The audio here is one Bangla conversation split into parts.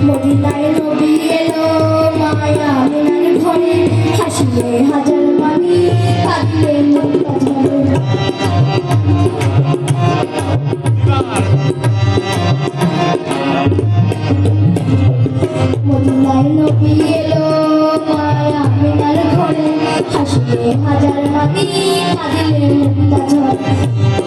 মদিনায় নবী এলো মায়া মিনার ঘরে হাসিলে হাজার মানি কাঁদলে মুক্তা ঝরে মদিনায় নবী এলো মায়া মিনার ঘরে হাসিলে হাজার মানি কাঁদলে মুক্তা ঝরে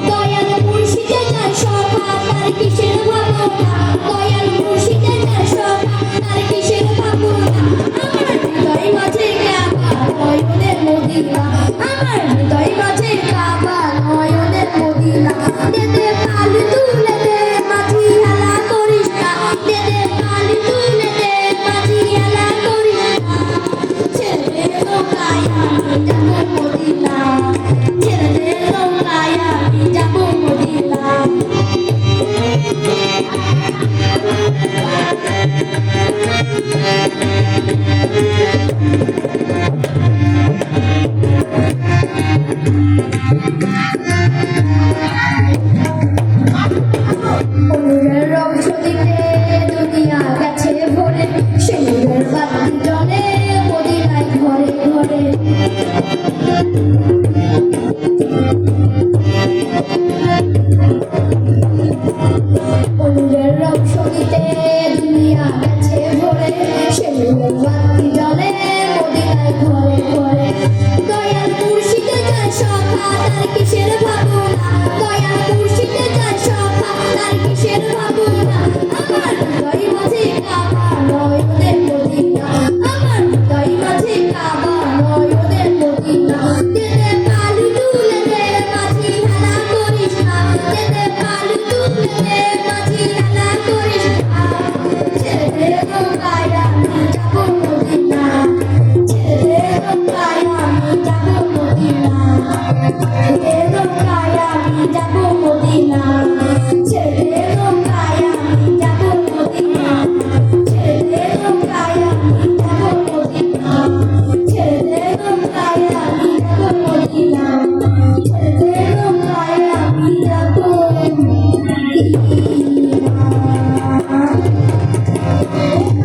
দয়াল মুর্শিদে যার সভা তার কিসের ভাবনা দয়াল মুর্শিদে যার সভা তার কিসের ভাবনা আমার হৃদয় মাঝে কাবা নয়নের মদিনা আমার হৃদয় মাঝে কাবা নয়নের মদিনা দেদে পাল তুলে দে মাঝি হেলা করিস না দেদে পাল তুলে দে মাঝি হেলা করিস না ছেড়ে নৌকায় আমি যাবো মদিনা ছেড়ে নৌকায় আমি যাবো মদিনা অনুরের রং ছদিতে দুনিয়া গেছে ভরে সে নূরের বাতি জ্বলে মদিনায় ঘরে ঘরে অনুরের রং ছদিতে দুনিয়া গেছে ভরে সে নূরের বাতি জ্বলে মদিনায় ঘরে ঘরে দয়াল মুর্শিদে যার সভা তার কিসের ভাবনা দয়াল মুর্শিদে যার সভা তার কিসের ভাবনা আমার হৃদয় মাঝে কাবা নয়নের মদিনা আমার হৃদয় মাঝে কাবা নয়নের মদিনা দেদে পাল তুলে দে মাঝি হেলা করিস না দেদে পাল তুলে দে মাঝি হেলা করিস না ছেড়ে নৌকায় আমি যাবো মদিনা ছেড়ে নৌকায় আমি যাবো